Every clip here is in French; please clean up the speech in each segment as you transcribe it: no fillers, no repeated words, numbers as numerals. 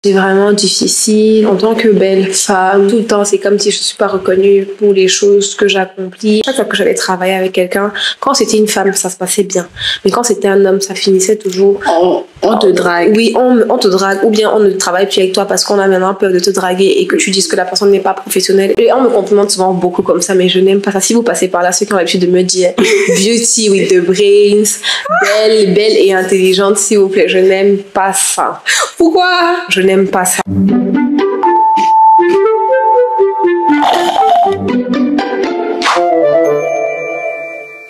C'est vraiment difficile en tant que belle femme. Tout le temps, c'est comme si je ne suis pas reconnue pour les choses que j'accomplis. Chaque fois que j'avais travaillé avec quelqu'un, quand c'était une femme, ça se passait bien. Mais quand c'était un homme, ça finissait toujours... On te drague. Oui, on te drague. Ou bien on ne travaille plus avec toi parce qu'on a maintenant peur de te draguer et que tu dises que la personne n'est pas professionnelle. Et on me complimente souvent beaucoup comme ça, mais je n'aime pas ça. Si vous passez par là, ceux qui ont l'habitude de me dire beauty with the brains, belle et intelligente, s'il vous plaît, je n'aime pas ça. Pourquoi? Je n'aime pas ça.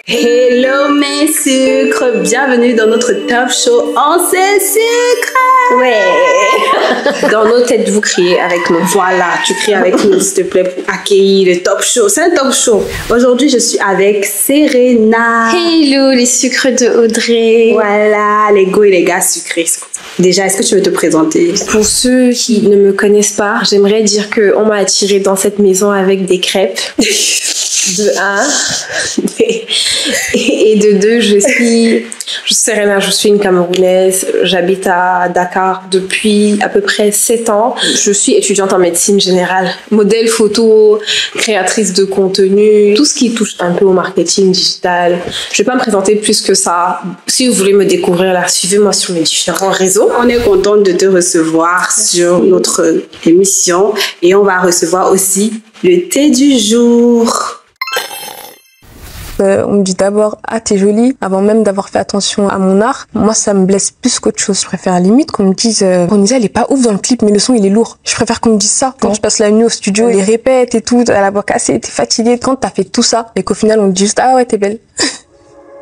Hello mes sucres, bienvenue dans notre top show On sait sucre. Ouais. Dans nos têtes, vous criez avec nous. Voilà, tu cries avec nous s'il te plaît pour accueillir le top show. C'est un top show. Aujourd'hui, je suis avec Serena. Hello les sucres de Audrey. Voilà, les go et les gars sucrés. Déjà, est-ce que tu veux te présenter? Pour ceux qui ne me connaissent pas, j'aimerais dire qu'on m'a attirée dans cette maison avec des crêpes. De 1. Et de 2, je suis Serena, je suis une Camerounaise. J'habite à Dakar depuis à peu près 7 ans. Je suis étudiante en médecine générale, modèle photo, créatrice de contenu, tout ce qui touche un peu au marketing digital. Je vais pas me présenter plus que ça. Si vous voulez me découvrir là, suivez-moi sur mes différents réseaux. On est contente de te recevoir sur notre émission et on va recevoir aussi le thé du jour. On me dit d'abord « Ah, t'es jolie » avant même d'avoir fait attention à mon art. Moi, ça me blesse plus qu'autre chose. Je préfère limite qu'on me dise « Ronisa, elle est pas ouf dans le clip, mais le son, il est lourd. » Je préfère qu'on me dise ça. Quand je passe la nuit au studio, les répète et tout, à la voix cassée, t'es fatiguée. Quand t'as fait tout ça, et qu'au final, on me dit juste « Ah ouais, t'es belle. »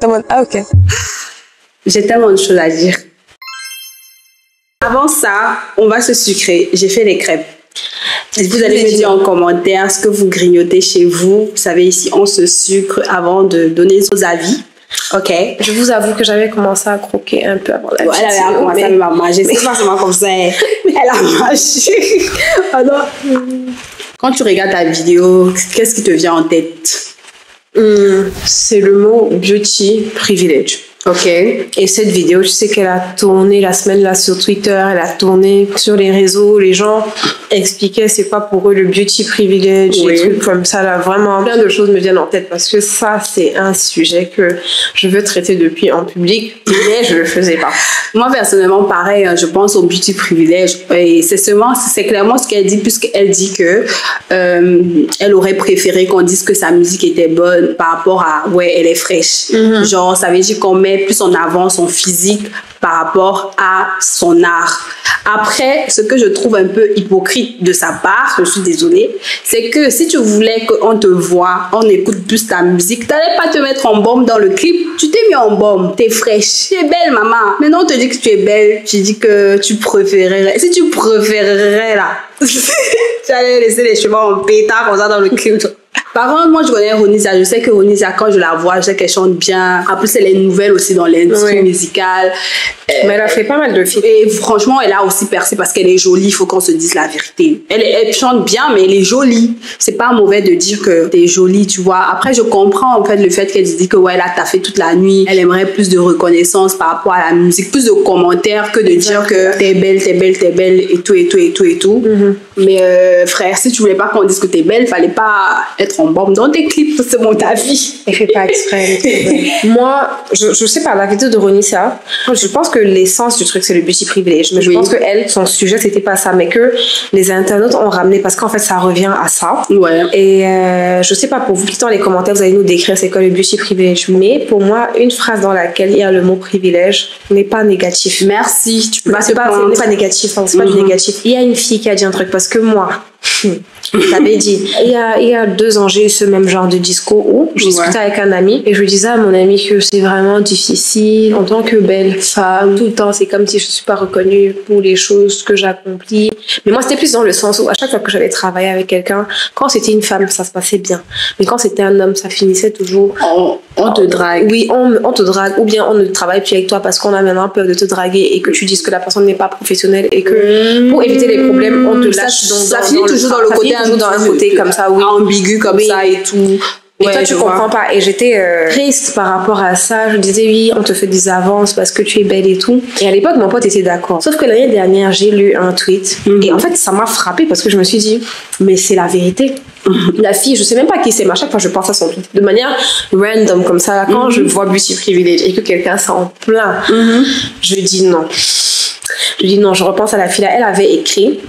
T'es en mode « Ah ok. » J'ai tellement de choses à dire. Avant ça, on va se sucrer. J'ai fait les crêpes. Vous allez me dire en commentaire ce que vous grignotez chez vous. Vous savez, ici, on se sucre avant de donner nos avis. Ok. Je vous avoue que j'avais commencé à croquer un peu avant la vidéo. Elle avait commencé à manger. C'est pas seulement comme ça. Elle a mangé. Alors, quand tu regardes ta vidéo, qu'est-ce qui te vient en tête? C'est le mot beauty privilege. Ok. Et cette vidéo, je sais qu'elle a tourné la semaine là sur Twitter, elle a tourné sur les réseaux, les gens expliquaient c'est quoi pour eux le beauty privilege, oui. Des trucs comme ça là, vraiment plein de choses me viennent en tête parce que ça c'est un sujet que je veux traiter depuis en public, mais je le faisais pas. Moi personnellement pareil, je pense au beauty privilege et c'est clairement ce qu'elle dit puisqu'elle dit que elle aurait préféré qu'on dise que sa musique était bonne par rapport à ouais elle est fraîche. Genre ça veut dire qu'on met plus en avant son physique par rapport à son art. Après, ce que je trouve un peu hypocrite de sa part, je suis désolée, c'est que si tu voulais qu'on te voit, on écoute plus ta musique, t'allais pas te mettre en baume dans le clip, tu t'es mis en baume, t'es fraîche, tu es belle maman. Maintenant on te dit que tu es belle, tu dis que tu préférerais, si tu préférerais là, tu allais laisser les cheveux en pétard comme ça dans le clip. Par contre, moi, je connais Ronisa. Je sais que Ronisa, quand je la vois, je sais qu'elle chante bien. En plus, elle est nouvelle aussi dans l'industrie musicale. Mais elle a fait pas mal de films. Et franchement, elle a aussi percé parce qu'elle est jolie. Il faut qu'on se dise la vérité. Elle chante bien, mais elle est jolie. C'est pas mauvais de dire que t'es jolie, tu vois. Après, je comprends en fait le fait qu'elle dit que ouais, là, t'as fait toute la nuit. Elle aimerait plus de reconnaissance par rapport à la musique, plus de commentaires que de dire que t'es belle, t'es belle, t'es belle et tout et tout et tout et tout. Mais frère, si tu voulais pas qu'on dise que t'es belle, fallait pas être en bombe dans tes clips, c'est mon avis. Elle fait pas exprès. Moi, je sais pas, la vidéo de Ronisa, je pense que l'essence du truc c'est le beauty privilege, mais je pense que elle, son sujet c'était pas ça, mais que les internautes ont ramené parce qu'en fait ça revient à ça. Ouais. Et je sais pas, pour vous, dans les commentaires, vous allez nous décrire c'est quoi le beauty privilege, mais pour moi, une phrase dans laquelle il y a le mot privilège n'est pas négatif. Merci, tu peux pas, c'est pas négatif, hein, c'est pas du négatif. Il y a une fille qui a dit un truc parce que moi, je t'avais dit, il y a 2 ans, j'ai eu ce même genre de discours où je discutais avec un ami et je lui disais à mon ami que c'est vraiment difficile en tant que belle femme. Tout le temps, c'est comme si je ne suis pas reconnue pour les choses que j'accomplis. Mais moi, c'était plus dans le sens où à chaque fois que j'avais travaillé avec quelqu'un, quand c'était une femme, ça se passait bien. Mais quand c'était un homme, ça finissait toujours... On te drague. Oui, on te drague. Ou bien on ne travaille plus avec toi parce qu'on a maintenant peur de te draguer et que tu dises que la personne n'est pas professionnelle et que pour éviter les problèmes, on te lâche ça finit toujours dans le côté dans un côté comme ça, oui. Ambigu comme ça et tout. Et toi, tu comprends pas. Et j'étais triste par rapport à ça. Je disais, oui, on te fait des avances parce que tu es belle et tout. Et à l'époque, mon pote était d'accord. Sauf que l'année dernière, j'ai lu un tweet. Et en fait, ça m'a frappée parce que je me suis dit, mais c'est la vérité. La fille, je sais même pas qui c'est, mais à chaque fois je pense à son tweet de manière random comme ça. Quand je vois Beauty Privilege et que quelqu'un s'en plaint, je dis non. Je dis non, je repense à la fille là. Elle avait écrit: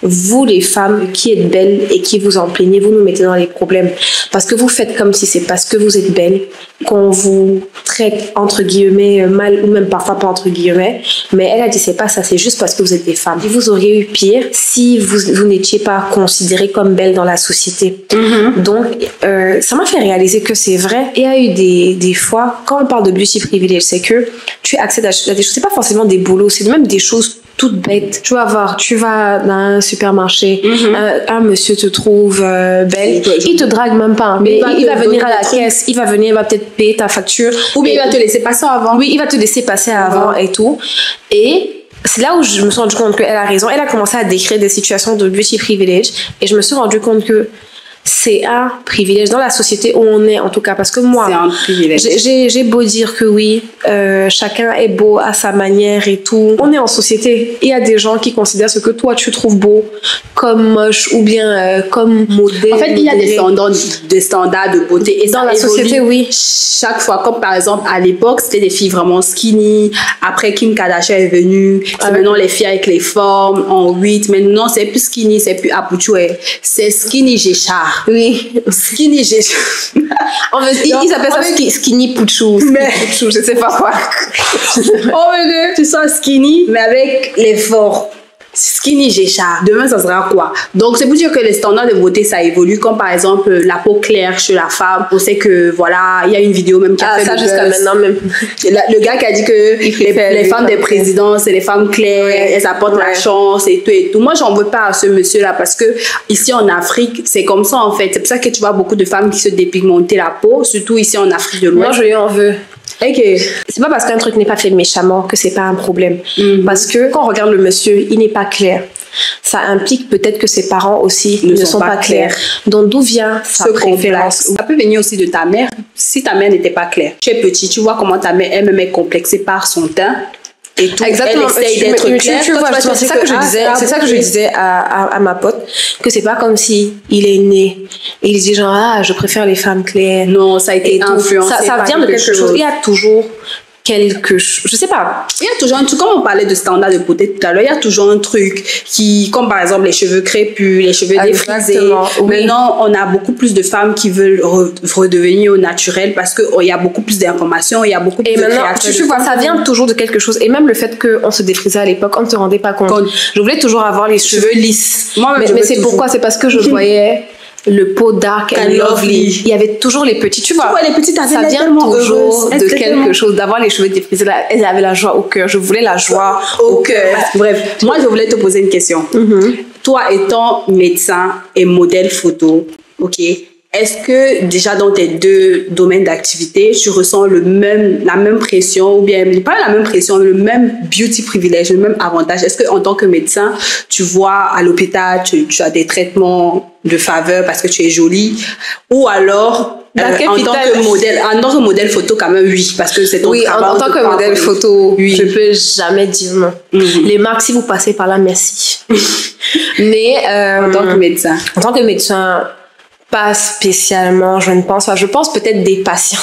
vous les femmes qui êtes belles et qui vous en plaignez, vous nous mettez dans les problèmes parce que vous faites comme si c'est parce que vous êtes belle qu'on vous traite entre guillemets mal, ou même parfois pas entre guillemets. Mais elle a dit c'est pas ça, c'est juste parce que vous êtes des femmes. Et vous auriez eu pire si vous n'étiez pas considérées comme belles dans la société. Donc ça m'a fait réaliser que c'est vrai. Et il y a eu des fois, quand on parle de beauty privilege, c'est que tu accèdes à des choses, c'est pas forcément des boulots, c'est même des choses toutes bêtes. Tu vas dans un supermarché, un monsieur te trouve belle, il te drague même pas, mais il va venir à la caisse, il va peut-être payer ta facture, ou bien il va te laisser passer avant. Oui, il va te laisser passer avant et tout. Et c'est là où je me suis rendu compte qu'elle a raison. Elle a commencé à décrire des situations de beauty privilege et je me suis rendu compte que c'est un privilège dans la société où on est, en tout cas, parce que moi, c'est un privilège. J'ai beau dire que oui, chacun est beau à sa manière et tout. On est en société. Il y a des gens qui considèrent ce que toi tu trouves beau comme moche ou bien comme modèle. En fait, il y a des standards de beauté. Et dans la société, oui. Chaque fois, comme par exemple à l'époque, c'était des filles vraiment skinny. Après, Kim Kardashian est venue. C'est maintenant les filles avec les formes en 8. Maintenant, c'est plus skinny, c'est plus apouchoué. C'est skinny Géchard. Oui, skinny Géchard. Ils appellent ça skinny Pouchou. Je sais pas quoi. Oh my god, tu sens skinny, mais avec les formes. Skinny Géchard. Demain, ça sera quoi? Donc, c'est pour dire que les standards de beauté, ça évolue. Comme par exemple, la peau claire chez la femme. On sait que, voilà, il y a une vidéo même qui a fait ça le jusqu'à buzz. maintenant même. Le gars qui a dit que les femmes des présidents, c'est les femmes claires, elles apportent la chance et tout et tout. Moi, j'en veux pas à ce monsieur-là parce que ici en Afrique, c'est comme ça en fait. C'est pour ça que tu vois beaucoup de femmes qui se dépigmentent la peau, surtout ici en Afrique de l'Ouest. Moi, je lui en veux. Okay. C'est pas parce qu'un truc n'est pas fait méchamment que c'est pas un problème. Parce que quand on regarde le monsieur, il n'est pas clair. Ça implique peut-être que ses parents aussi ne sont pas clairs. Donc d'où vient sa préférence? Ça peut venir aussi de ta mère. Si ta mère n'était pas claire, tu es petit, tu vois comment ta mère elle-même est complexée par son teint. Et tout. Exactement. Elle essaye d'être claire. C'est ça que je disais. C'est ça que je disais à ma pote, que c'est pas comme si il est né et il dit genre je préfère les femmes claires. Non, ça a été influencé. Ça vient de quelque chose. Il y a toujours quelque chose, je sais pas. Il y a toujours un truc, comme on parlait de standard de beauté tout à l'heure, il y a toujours un truc qui, comme par exemple les cheveux crépus, les cheveux défrisés. Oui. Maintenant, on a beaucoup plus de femmes qui veulent redevenir au naturel parce qu'il y a beaucoup plus d'informations, il y a beaucoup plus de créateurs. Tu vois, ça vient toujours de quelque chose. Et même le fait qu'on se défrisait à l'époque, on ne se rendait pas compte. Je voulais toujours avoir les cheveux lisses. Mais c'est pourquoi? C'est parce que je voyais le pot dark and lovely. Il y avait toujours les petits, tu vois les petites, ça vient toujours de quelque chose, d'avoir les cheveux défrisés. Elle avait la joie au cœur. Je voulais la joie au cœur. Bref, moi je voulais te poser une question. Toi étant médecin et modèle photo, ok, est-ce que déjà dans tes deux domaines d'activité, tu ressens la même pression, ou bien pas la même pression, le même beauty privilège, le même avantage? Est-ce que en tant que médecin, tu vois à l'hôpital, tu as des traitements de faveur parce que tu es jolie, ou alors en tant que modèle photo quand même oui, parce que c'est ton travail. En tant que modèle photo, je peux jamais dire non. Les marques, si vous passez par là, merci. Mais en tant que médecin, pas spécialement, je ne pense pas. Je pense peut-être des patients.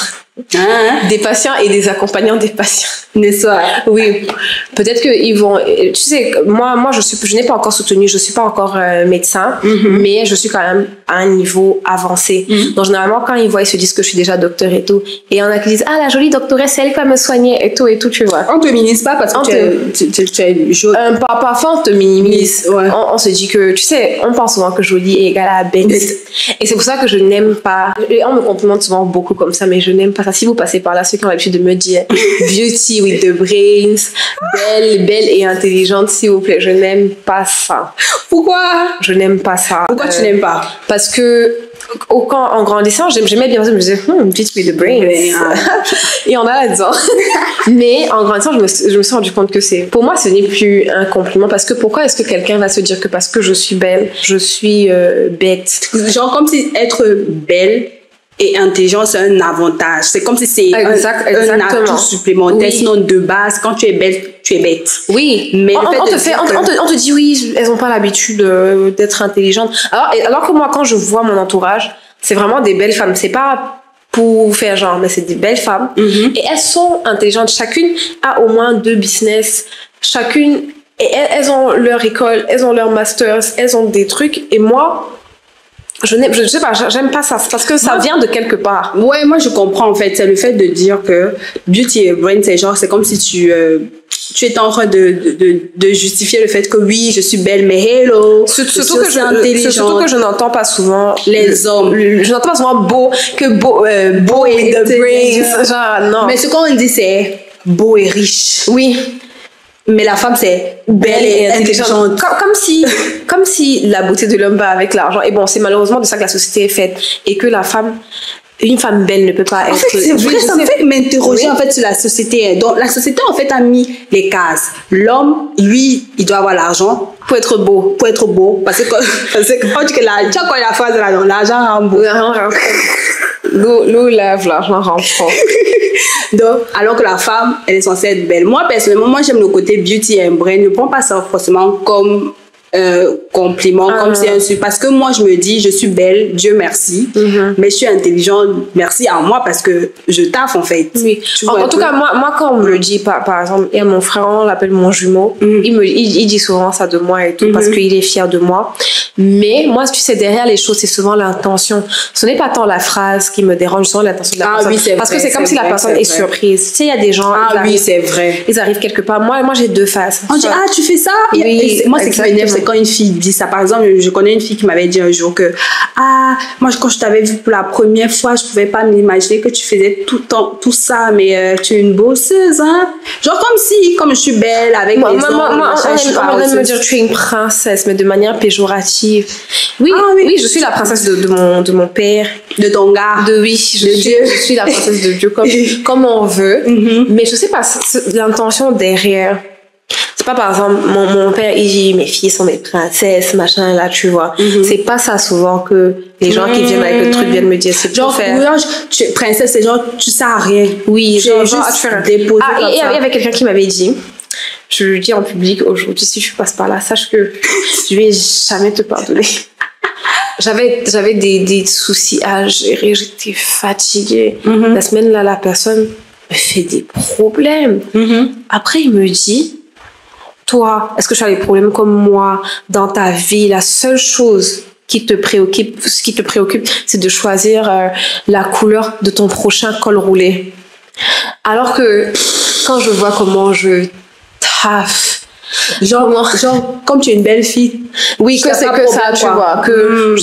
Des patients et des accompagnants des patients. N'est-ce pas? Oui. Peut-être qu'ils vont... Tu sais, moi je n'ai pas encore soutenu, je ne suis pas encore médecin, mais je suis quand même à un niveau avancé. Donc, généralement, quand ils voient, ils se disent que je suis déjà docteur et tout. Et il y en a qui disent, la jolie doctoresse, c'est elle qui va me soigner et tout, tu vois. On te minimise pas parce que tu es jolie. Parfois, on te minimise. Ouais. On se dit que, tu sais, on pense souvent que jolie est égale à bête. Et c'est pour ça que je n'aime pas... On me complimente souvent beaucoup comme ça, mais je n'aime pas ça. Si vous passez par là, ceux qui ont l'habitude de me dire beauty with the brains, belle et intelligente, s'il vous plaît, je n'aime pas ça. Pourquoi? Je n'aime pas ça. Pourquoi tu n'aimes pas? Parce que en grandissant, j'aimais bien ça, je me disais beauty with the brains. Il y en a là-dedans. Mais en grandissant, je me suis rendu compte que pour moi, ce n'est plus un compliment. Parce que pourquoi est-ce que quelqu'un va se dire que parce que je suis belle, je suis bête? Genre comme si être belle et intelligent, c'est un avantage. C'est comme si c'est un atout supplémentaire. Oui. Sinon, de base, quand tu es belle, tu es bête. Oui. Mais on te dit, oui, elles n'ont pas l'habitude d'être intelligentes. Alors que moi, quand je vois mon entourage, c'est vraiment des belles femmes. C'est pas pour faire genre, mais c'est des belles femmes. Et elles sont intelligentes. Chacune a au moins 2 business. Chacune, et elles ont leur école, elles ont leur masters, elles ont des trucs. Et moi, je sais pas, j'aime pas ça, parce que ça vient de quelque part. Ouais, moi je comprends en fait, c'est le fait de dire que beauty et brain, c'est comme si tu étais en train de justifier le fait que oui, je suis belle, mais hello, surtout que je n'entends pas souvent les hommes. Je n'entends pas souvent beau et the brains, genre non. Mais ce qu'on dit c'est beau et riche. Oui. Mais la femme, c'est belle et intelligente. Comme si la beauté de l'homme va avec l'argent. Et bon, c'est malheureusement de ça que la société est faite. Et que une femme belle ne peut pas être... En fait, c'est vrai, ça me fait m'interroger en fait sur la société. Donc, la société, en fait, a mis les cases. L'homme, lui, il doit avoir l'argent pour être beau. Parce que quand tu as quoi la phrase là, l'argent rend beau. L'eau lève, l'argent rend fort. Donc, alors que la femme, elle est censée être belle. Moi, personnellement, j'aime le côté beauty and brain. Je ne prends pas ça forcément comme compliment, comme c'est un sujet. Parce que moi, je me dis, je suis belle, Dieu merci, mais je suis intelligente, merci à moi, parce que je taffe, en fait. Oui. En tout cas, moi, quand on me le dit, par exemple, et mon frère, on l'appelle mon jumeau, il dit souvent ça de moi et tout, parce qu'il est fier de moi. Mais moi, tu sais, derrière les choses, c'est souvent l'intention. Ce n'est pas tant la phrase qui me dérange, souvent l'intention de la personne. Oui, parce que c'est comme si la personne est surprise. Tu sais, il y a des gens... oui, c'est vrai. Ils arrivent quelque part. Moi, j'ai 2 faces. On dit, tu fais ça? Oui, moi, c'est qui m'énerve, c'est quand une fille dit ça. Par exemple, je connais une fille qui m'avait dit un jour que moi, quand je t'avais vu pour la première fois, je pouvais pas m'imaginer que tu faisais tout ça, mais tu es une bosseuse, hein? Genre comme je suis belle avec les hommes. On aime me dire tu es une princesse, mais de manière péjorative. Oui, je suis la princesse de mon père. De ton gars. Je suis la princesse de Dieu, comme on veut. Mais je sais pas, l'intention derrière. C'est pas par exemple, mon père, il dit, mes filles sont des princesses, machin, là, tu vois. C'est pas ça souvent que les gens qui viennent avec le truc viennent me dire, c'est genre, tu es princesse, c'est genre, tu sers à rien. Oui, genre, tu fais déposer. Et il y avait quelqu'un qui m'avait dit, je le dis en public aujourd'hui, si tu passes par là, sache que je vais jamais te pardonner. J'avais des soucis à gérer, j'étais fatiguée. La semaine là, la personne me fait des problèmes. Après, il me dit, toi, est-ce que tu as des problèmes comme moi dans ta vie? La seule chose ce qui te préoccupe, c'est de choisir la couleur de ton prochain col roulé. Alors que quand je vois comment je taffe, genre comme tu es une belle fille, oui, que c'est que ça, tu vois, que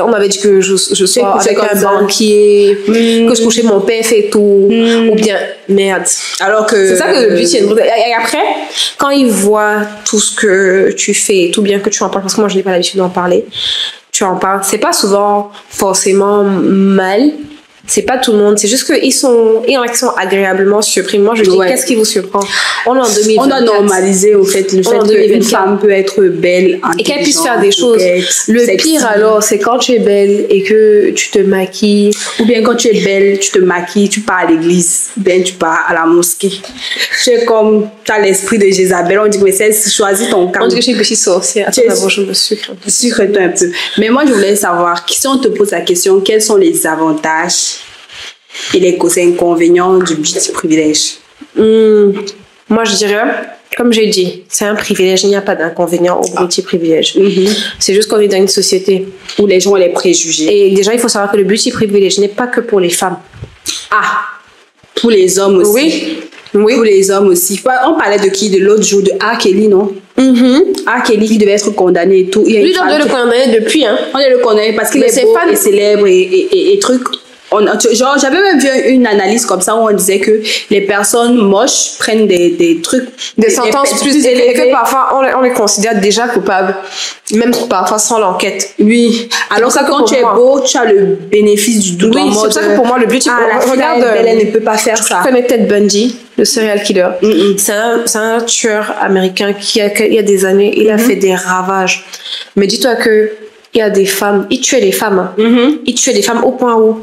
on m'avait dit que je sois avec un banquier, que je couchais mon père et tout, ou bien merde. Alors que c'est ça que le but, et après, quand ils voient tout ce que tu fais, tout bien que tu en parles, parce que moi je n'ai pas l'habitude d'en parler, tu en parles, c'est pas souvent forcément mal. C'est pas tout le monde, c'est juste qu'ils sont agréablement surpris. Moi, je dis, qu'est-ce qui vous surprend? On est en 2024. On a normalisé, au fait, le fait qu'une femme peut être belle, et qu'elle puisse faire des choses. Le pire, alors, c'est quand tu es belle et que tu te maquilles. Ou bien quand tu es belle, tu te maquilles, tu pars à l'église, ou bien tu pars à la mosquée. Tu es comme, tu as l'esprit de Jézabel. On dit, mais choisis ton camp. On dit que je suis une petite sorcière. Attends, d'abord, je me sucre. Sucre-toi un peu. Mais moi, je voulais savoir, si on te pose la question, quels sont les avantages et les inconvénients du beauty privilège? Moi, je dirais, comme j'ai dit, c'est un privilège, il n'y a pas d'inconvénient au beauty privilège. C'est juste qu'on est dans une société où les gens ont les préjugés. Et déjà, il faut savoir que le beauty privilège n'est pas que pour les femmes. Pour les hommes aussi. Oui. Pour les hommes aussi. On parlait de qui? De l'autre jour, de R. Kelly, non? R. Kelly qui devait être condamné et tout. Lui, on doit le condamner depuis. On doit le condamner parce qu'il est beau et célèbre et trucs. Genre, j'avais même vu une analyse comme ça où on disait que les personnes moches prennent des trucs, des sentences plus élevées, que parfois on les considère déjà coupables, même parfois sans l'enquête. Oui. Alors que quand tu es beau, tu as le bénéfice du doute. Oui, c'est pour ça que pour moi le but, regarde, elle ne peut pas faire ça. Tu connais peut-être Bundy, le serial killer. C'est un tueur américain qui il y a des années, il a fait des ravages. Mais dis-toi que il y a des femmes, il tuait les femmes. Il tuait les femmes au point où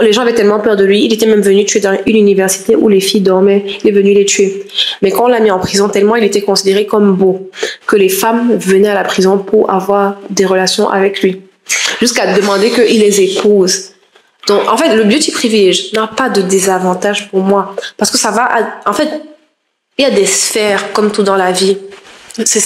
les gens avaient tellement peur de lui. Il était même venu tuer dans une université où les filles dormaient. Il est venu les tuer. Mais quand on l'a mis en prison, tellement il était considéré comme beau que les femmes venaient à la prison pour avoir des relations avec lui. Jusqu'à demander qu'il les épouse. Donc, en fait, le beauty privilege n'a pas de désavantage pour moi. Parce que ça va... En fait, il y a des sphères, comme tout dans la vie. C'est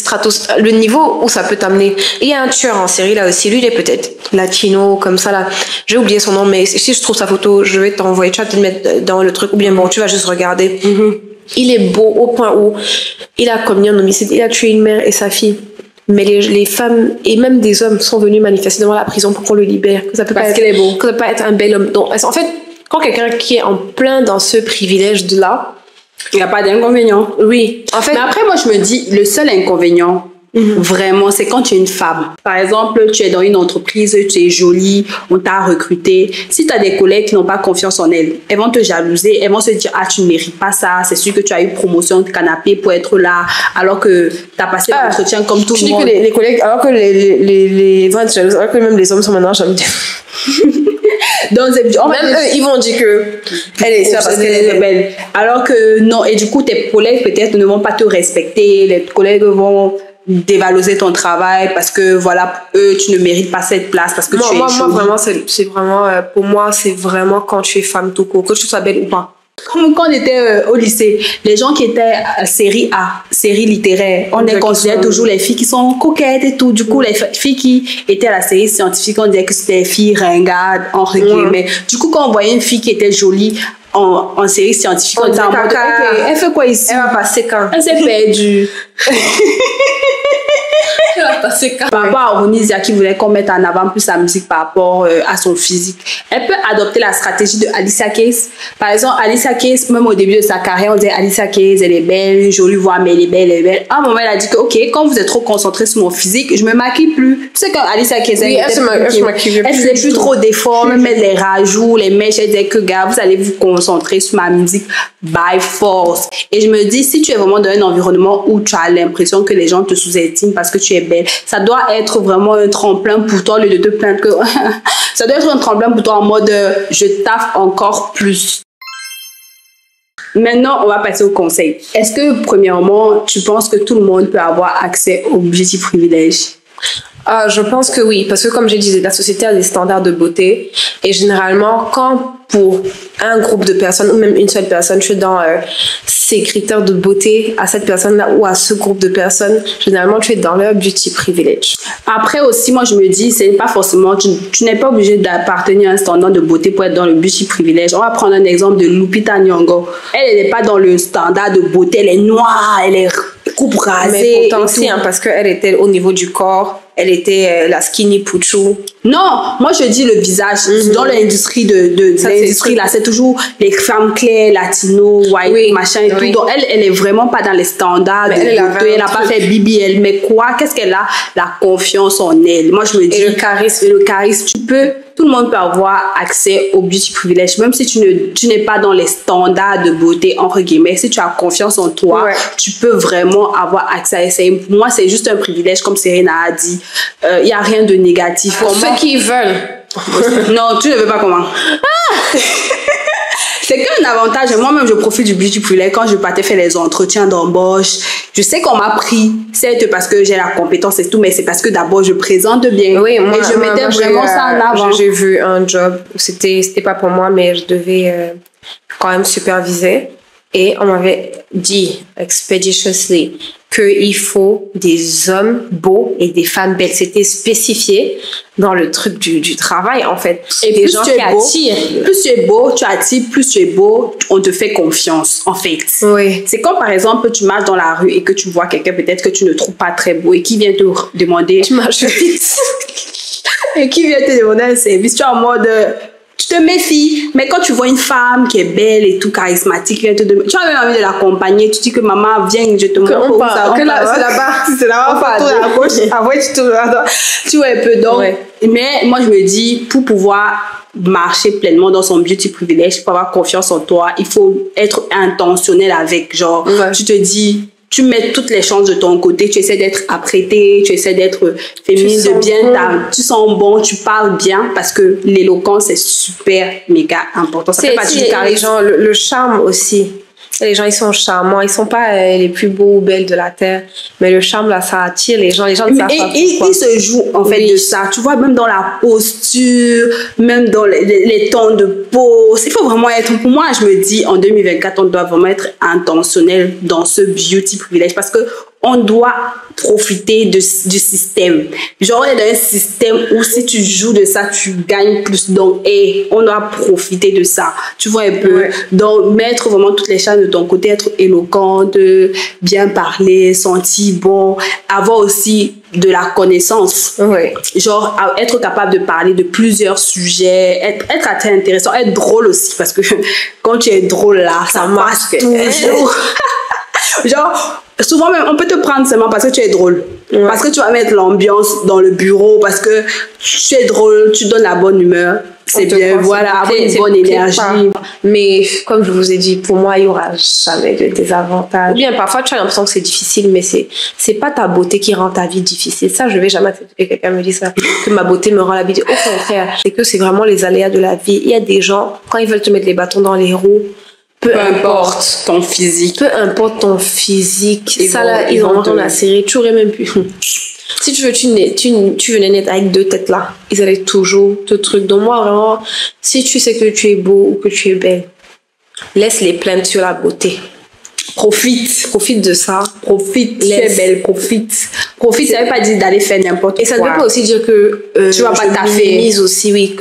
le niveau où ça peut t'amener. Il y a un tueur en série là aussi. Lui, il est peut-être latino, comme ça là. J'ai oublié son nom, mais si je trouve sa photo, je vais t'envoyer. Tu vas te mettre dans le truc. Ou bien bon, tu vas juste regarder. Il est beau au point où il a commis un homicide. Il a tué une mère et sa fille. Mais les femmes et même des hommes sont venus manifester devant la prison pour qu'on le libère. Que ça peut Parce qu'il est beau. Que ça peut pas être un bel homme. Donc, en fait, quand quelqu'un qui est en plein dans ce privilège de là, il n'y a pas d'inconvénient. Oui. En fait, mais après, moi, je me dis, le seul inconvénient, vraiment, c'est quand tu es une femme. Par exemple, tu es dans une entreprise, tu es jolie, on t'a recruté. Si tu as des collègues qui n'ont pas confiance en elles vont te jalouser, elles vont se dire, ah, tu ne mérites pas ça, c'est sûr que tu as eu promotion de canapé pour être là, alors que tu as passé l'entretien comme tout le monde. Tu dis que les collègues, alors que les vont être jalouses, alors que même les hommes sont maintenant jaloux. Donc, même eux, ils vont dire que elle est parce qu'elle est belle. Alors que non, et du coup, tes collègues peut-être ne vont pas te respecter, les collègues vont dévaloriser ton travail parce que voilà, eux, tu ne mérites pas cette place parce que tu es jolie. Moi, vraiment, c'est vraiment, pour moi, c'est vraiment quand tu es femme tout court, que tu sois belle ou pas. Comme quand on était au lycée, les gens qui étaient série A, série littéraire, on les considérait toujours les filles qui sont coquettes et tout. Du coup, les filles qui étaient à la série scientifique, on disait que c'était les filles ringardes, entre guillemets. Du coup, quand on voyait une fille qui était jolie en série scientifique, on disait elle fait quoi ici? Elle va passer quand? Elle s'est perdue. Par rapport à Ronisia qui voulait qu'on mette en avant plus sa musique par rapport à son physique, elle peut adopter la stratégie de Alicia Keys. Par exemple, Alicia Keys, même au début de sa carrière, on disait Alicia Keys, elle est belle, une jolie voix, mais elle est belle, elle est belle. À un moment, elle a dit que, ok, quand vous êtes trop concentré sur mon physique, je me maquille plus. Tu sais, quand Alicia Keys, elle faisait plus trop d'efforts, même les rajouts, les mèches, elle disait que, gars, vous allez vous concentrer sur ma musique by force. Et je me dis, si tu es vraiment dans un environnement où tu as l'impression que les gens te sous-estiment parce que tu es belle, ça doit être vraiment un tremplin pour toi, au lieu de te plaindre que ça doit être un tremplin pour toi en mode je taffe encore plus. Maintenant, on va passer au conseil. Est-ce que, premièrement, tu penses que tout le monde peut avoir accès au beauty privilège? Je pense que oui, parce que comme je disais, la société a des standards de beauté et généralement, quand pour un groupe de personnes ou même une seule personne, je suis dans ces critères de beauté à cette personne-là ou à ce groupe de personnes, généralement, tu es dans leur beauty privilege. Après aussi, moi, je me dis, c'est pas forcément, tu n'es pas obligé d'appartenir à un standard de beauté pour être dans le beauty privilège. On va prendre un exemple de Lupita Nyong'o. Elle n'est pas dans le standard de beauté, elle est noire, elle est coupe rasée. Mais pourtant, si, parce qu'elle était au niveau du corps, elle était la skinny pouchou. Non, moi je dis le visage. Dans l'industrie l'industrie là, c'est toujours les femmes claires, latino, white, machin et tout. Donc elle est vraiment pas dans les standards de beauté. Elle n'a pas fait BBL. Mais quoi? Qu'est-ce qu'elle a? La confiance en elle. Moi je me dis. Et le charisme. Tout le monde peut avoir accès au beauty privilège, même si tu n'es pas dans les standards de beauté, entre guillemets. Si tu as confiance en toi, tu peux vraiment avoir accès à ça. Pour moi, c'est juste un privilège, comme Serena a dit. Il n'y a rien de négatif. Pour ceux qui veulent. Non, tu ne veux pas comment. C'est qu'un avantage. Moi-même, je profite du beauty privilège quand je partais faire les entretiens d'embauche. Je sais qu'on m'a pris, certes parce que j'ai la compétence et tout, mais c'est parce que d'abord, je présente bien. Oui, moi, et je mettais vraiment ça en avant. J'ai vu un job, c'était pas pour moi, mais je devais quand même superviser. Et on m'avait dit, expeditiously, qu'il faut des hommes beaux et des femmes belles. C'était spécifié dans le truc du travail, en fait. Et des gens qui attirent. Plus tu es beau, tu attires. Plus tu es beau, on te fait confiance, en fait. Oui. C'est comme, par exemple, tu marches dans la rue et que tu vois quelqu'un peut-être que tu ne trouves pas très beau et qui vient te demander... Tu marches vite. Et qui vient te demander un service. Tu es en mode... Tu te méfies, mais quand tu vois une femme qui est belle et tout charismatique, tu as même envie de l'accompagner. Tu dis que maman, viens, je te montre. C'est là-bas. C'est là-bas, à gauche. Après, tu tournes là-bas. Tu vois un peu donc. Ouais. Mais moi, je me dis, pour pouvoir marcher pleinement dans son beauty privilège, pour avoir confiance en toi, il faut être intentionnel avec. Genre, tu te dis, tu mets toutes les chances de ton côté, tu essaies d'être apprêtée, tu essaies d'être féminine, de bien, bon. Tu sens bon, tu parles bien, parce que l'éloquence est super, méga important. Ça fait partie du charisme. Le charme aussi. Les gens, ils sont charmants. Ils sont pas les plus beaux ou belles de la terre. Mais le charme, là, ça attire les gens. Les gens ne savent pas pourquoi. Il se joue, en fait, de ça. Tu vois, même dans la posture, même dans les tons de pose. Il faut vraiment être... Pour moi, je me dis, en 2024, on doit vraiment être intentionnel dans ce beauty privilège. Parce que on doit profiter du système. Genre, on est dans un système où si tu joues de ça, tu gagnes plus. Donc, on doit profiter de ça. Tu vois un peu. Ouais. Donc, mettre vraiment toutes les chances de ton côté, être éloquente, bien parler, sentir bon, avoir aussi de la connaissance. Ouais. Genre, être capable de parler de plusieurs sujets, être assez intéressant, être drôle aussi. Parce que quand tu es drôle là, ça marche toujours. Genre, souvent même, on peut te prendre seulement parce que tu es drôle. Ouais. Parce que tu vas mettre l'ambiance dans le bureau, parce que tu es drôle, tu donnes la bonne humeur. C'est bien, voilà, avoir une bonne énergie. Mais comme je vous ai dit, pour moi, il n'y aura jamais de désavantages. Ou bien parfois, tu as l'impression que c'est difficile, mais c'est pas ta beauté qui rend ta vie difficile. Ça, je vais jamais accepter que quelqu'un me dise ça, que ma beauté me rend la vie difficile. Au contraire, c'est que c'est vraiment les aléas de la vie. Il y a des gens, quand ils veulent te mettre les bâtons dans les roues, peu importe ton physique. Peu importe ton physique. Ça, là, ils vont dans la série. Tu aurais même pu. Si tu venais naître avec deux têtes là, ils allaient toujours te truc. Donc moi, vraiment, si tu sais que tu es beau ou que tu es belle, laisse les plaintes sur la beauté. Profite de ça. Profite, tu es belle, profite. Ça veut pas dire d'aller faire n'importe quoi. Et ça ne veut pas aussi dire que tu vas pas taffer. Aussi, oui,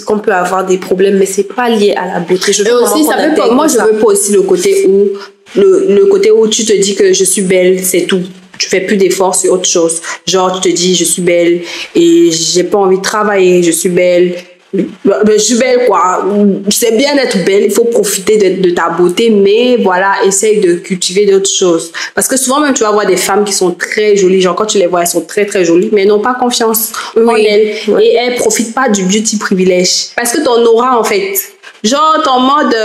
qu'on peut avoir des problèmes, mais c'est pas lié à la beauté. Et aussi, ça veut pas, moi, je veux pas aussi le côté où tu te dis que je suis belle, c'est tout. Tu fais plus d'efforts sur autre chose. Genre, tu te dis, je suis belle et j'ai pas envie de travailler, je suis belle. Je suis belle, quoi. C'est bien d'être belle, il faut profiter de ta beauté, mais voilà, essaye de cultiver d'autres choses. Parce que souvent, même, tu vas voir des femmes qui sont très jolies. Genre, quand tu les vois, elles sont très, très jolies, mais elles n'ont pas confiance en elles. Ouais. Et elles profitent pas du beauty privilège. Parce que ton aura, en fait, genre, ton mode,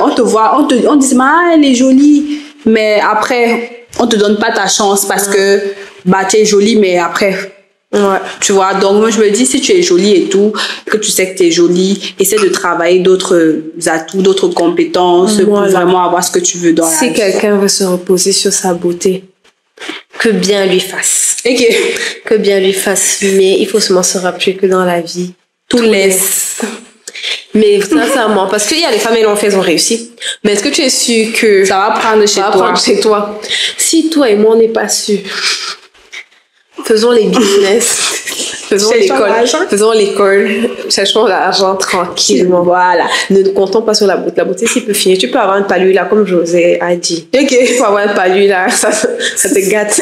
on te voit, on dit, elle est jolie, mais après, on te donne pas ta chance parce que, tu es jolie, mais après... Ouais. Tu vois, donc moi je me dis, si tu es jolie et tout, que tu sais que tu es jolie, essaie de travailler d'autres atouts, d'autres compétences pour vraiment avoir ce que tu veux dans la vie. Si quelqu'un veut se reposer sur sa beauté, que bien lui fasse. Que bien lui fasse, mais il faut seulement se rappeler que dans la vie, tout laisse. Mais sincèrement, parce qu'il y a des femmes, elles l'ont fait, elles ont réussi. Mais est-ce que tu es sûr que ça va prendre chez toi? Si toi et moi, on n'est pas sûrs, faisons les business, faisons l'école, cherchons l'argent tranquillement. Voilà. Ne comptons pas sur la beauté. La beauté, c'est peut finir. Tu peux avoir une palue là, comme José a dit. Tu peux avoir une palue là, ça te gâte.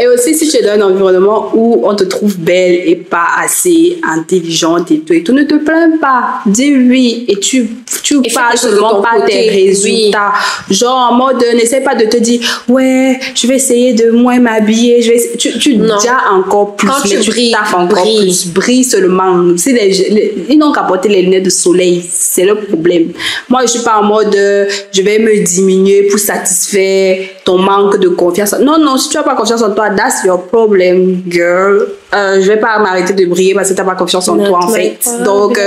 Et aussi, si tu es dans un environnement où on te trouve belle et pas assez intelligente et tout, ne te plains pas. Dis oui et tu parles seulement pas tes résultats. Oui. Genre en mode, n'essaie pas de te dire, ouais, je vais essayer de moins m'habiller. Tu déjà encore plus. Quand tu brilles, encore plus. Brille seulement. Ils n'ont qu'à porter les lunettes de soleil. C'est le problème. Moi, je suis pas en mode, je vais me diminuer pour satisfaire ton manque de confiance. Non, si tu n'as pas confiance en toi, that's your problem, girl. Je vais pas m'arrêter de briller parce que tu n'as pas confiance en toi, en fait. Donc,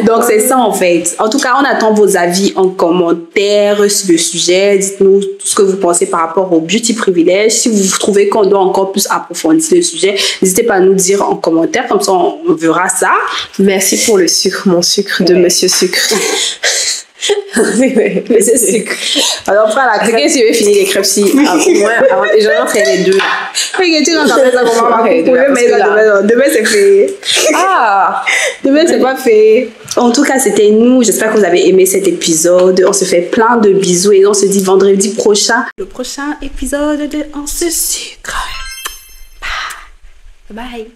donc c'est ça, en fait. En tout cas, on attend vos avis en commentaire sur le sujet. Dites-nous tout ce que vous pensez par rapport au beauty privilège. Si vous trouvez qu'on doit encore plus approfondir le sujet, n'hésitez pas à nous dire en commentaire. Comme ça, on verra ça. Merci pour le sucre, mon sucre de Monsieur Sucre. Monsieur Sucre. Alors, on fera la crêpe. Si tu veux finir les crêpes, si. J'en ferai les deux. Oui, tu vas faire ça comment on va faire. Demain, c'est fait. Demain, c'est pas fait. En tout cas, c'était nous. J'espère que vous avez aimé cet épisode. On se fait plein de bisous et on se dit vendredi prochain. Le prochain épisode de On se sucre. Bye.